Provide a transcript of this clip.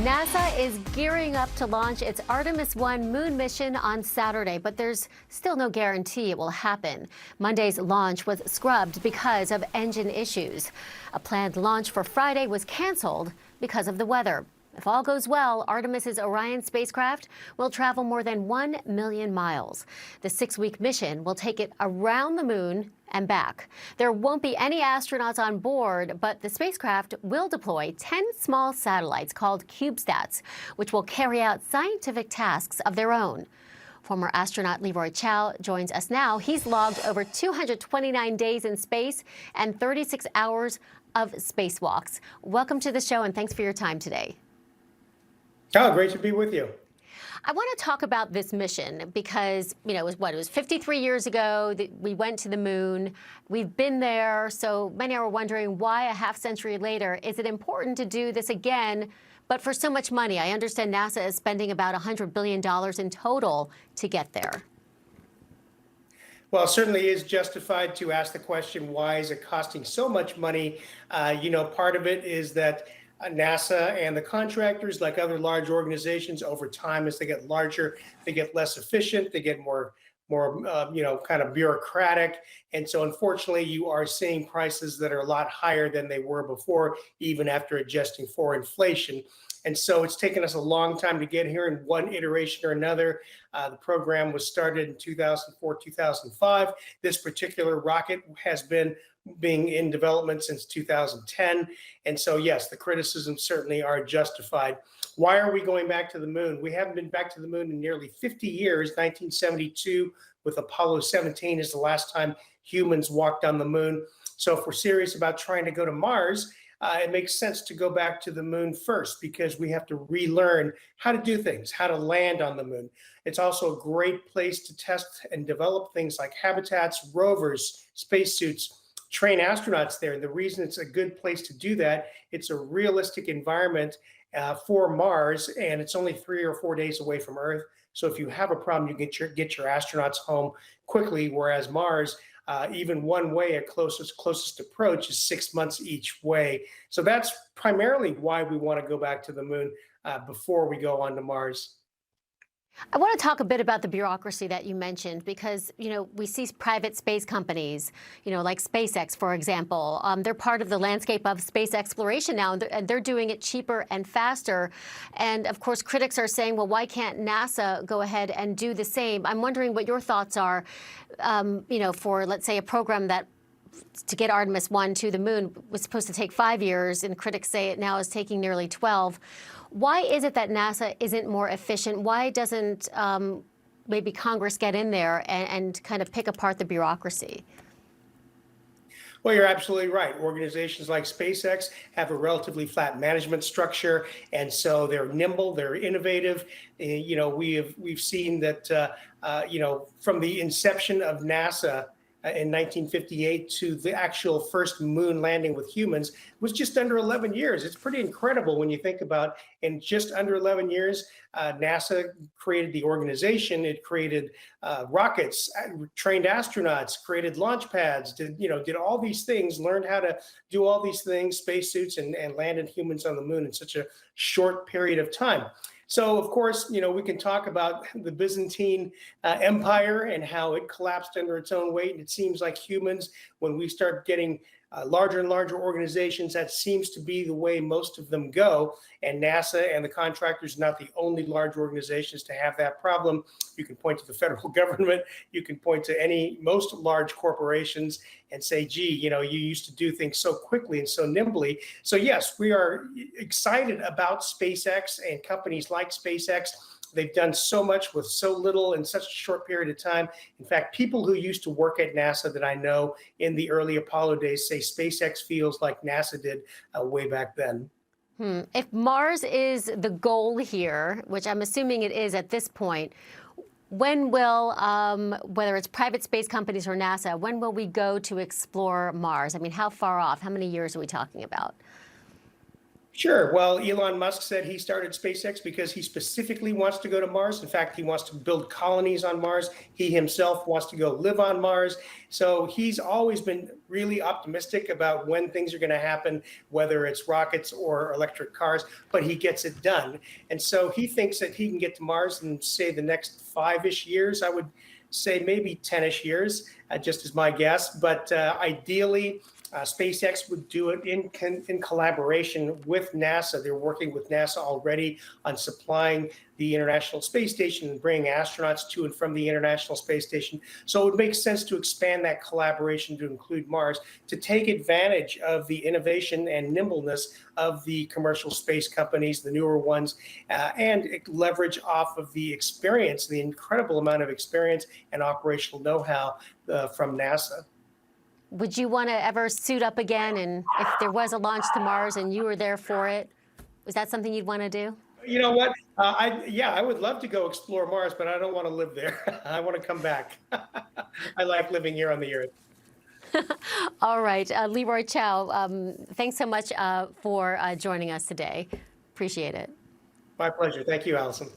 NASA is gearing up to launch its Artemis 1 moon mission on Saturday, but there's still no guarantee it will happen. Monday's launch was scrubbed because of engine issues. A planned launch for Friday was canceled because of the weather. If all goes well, Artemis's Orion spacecraft will travel more than 1 million miles. The 6-week mission will take it around the moon and back. There won't be any astronauts on board, but the spacecraft will deploy 10 small satellites called CubeSats, which will carry out scientific tasks of their own. Former astronaut Leroy Chiao joins us now. He's logged over 229 days in space and 36 hours of spacewalks. Welcome to the show, and thanks for your time today. Oh, great to be with you. I want to talk about this mission because, it was 53 years ago that we went to the moon. We've been there, so many are wondering why a half century later, is it important to do this again, but for so much money? I understand NASA is spending about $100 billion in total to get there. Well, it certainly is justified to ask the question, why is it costing so much money? Part of it is that NASA and the contractors, like other large organizations, over time, as they get larger, they get less efficient, they get more kind of bureaucratic. And so unfortunately, you are seeing prices that are a lot higher than they were before, even after adjusting for inflation. And so it's taken us a long time to get here in one iteration or another. The program was started in 2004, 2005. This particular rocket has been being in development since 2010. And so, yes, the criticisms certainly are justified. Why are we going back to the moon? We haven't been back to the moon in nearly 50 years. 1972 with Apollo 17 is the last time humans walked on the moon. So if we're serious about trying to go to Mars, it makes sense to go back to the moon first, because we have to relearn how to do things, how to land on the moon. It's also a great place to test and develop things like habitats, rovers, spacesuits, train astronauts there. And the reason it's a good place to do that, it's a realistic environment for Mars, and it's only 3 or 4 days away from Earth. So if you have a problem, you get your astronauts home quickly, whereas Mars, even one way, a closest approach is 6 months each way. So that's primarily why we want to go back to the moon before we go on to Mars. I want to talk a bit about the bureaucracy that you mentioned, because, we see private space companies, like SpaceX, for example. They're part of the landscape of space exploration now, and they're doing it cheaper and faster. And of course, critics are saying, well, why can't NASA go ahead and do the same? I'm wondering what your thoughts are, for, let's say, a program that to get Artemis 1 to the moon was supposed to take 5 years, and critics say it now is taking nearly 12. Why is it that NASA isn't more efficient? Why doesn't maybe Congress get in there and kind of pick apart the bureaucracy? Well, you're absolutely right. Organizations like SpaceX have a relatively flat management structure, and so they're nimble, they're innovative. We've seen that from the inception of NASA in 1958 to the actual first moon landing with humans was just under 11 years. It's pretty incredible when you think about, in just under 11 years, NASA created the organization. It created rockets, trained astronauts, created launch pads, did all these things, learned how to do all these things, spacesuits, and landed humans on the moon in such a short period of time. So, of course, we can talk about the Byzantine Empire and how it collapsed under its own weight. And it seems like humans, when we start getting larger and larger organizations, that seems to be the way most of them go. And NASA and the contractors are not the only large organizations to have that problem. You can point to the federal government. You can point to most large corporations and say, gee, you used to do things so quickly and so nimbly. So yes, we are excited about SpaceX and companies like SpaceX. They've done so much with so little in such a short period of time. In fact, people who used to work at NASA that I know in the early Apollo days say SpaceX feels like NASA did way back then. If Mars is the goal here, which I'm assuming it is at this point, when will, whether it's private space companies or NASA, when will we go to explore Mars? I mean, how far off? How many years are we talking about? Sure. Well, Elon Musk said he started SpaceX because he specifically wants to go to Mars. In fact, he wants to build colonies on Mars. He himself wants to go live on Mars. So he's always been really optimistic about when things are going to happen, whether it's rockets or electric cars, but he gets it done. And so he thinks that he can get to Mars in, say, the next 5-ish years. I would say maybe 10-ish years, just as my guess. But ideally, SpaceX would do it in collaboration with NASA. They're working with NASA already on supplying the International Space Station and bringing astronauts to and from the International Space Station. So it would make sense to expand that collaboration to include Mars, to take advantage of the innovation and nimbleness of the commercial space companies, the newer ones, and leverage off of the experience, the incredible amount of experience and operational know-how from NASA. Would you want to ever suit up again? And if there was a launch to Mars and you were there for it, is that something you'd want to do? You know what? I would love to go explore Mars, but I don't want to live there. I want to come back. I like living here on the Earth. All right. Leroy Chiao, thanks so much for joining us today. Appreciate it. My pleasure. Thank you, Allison.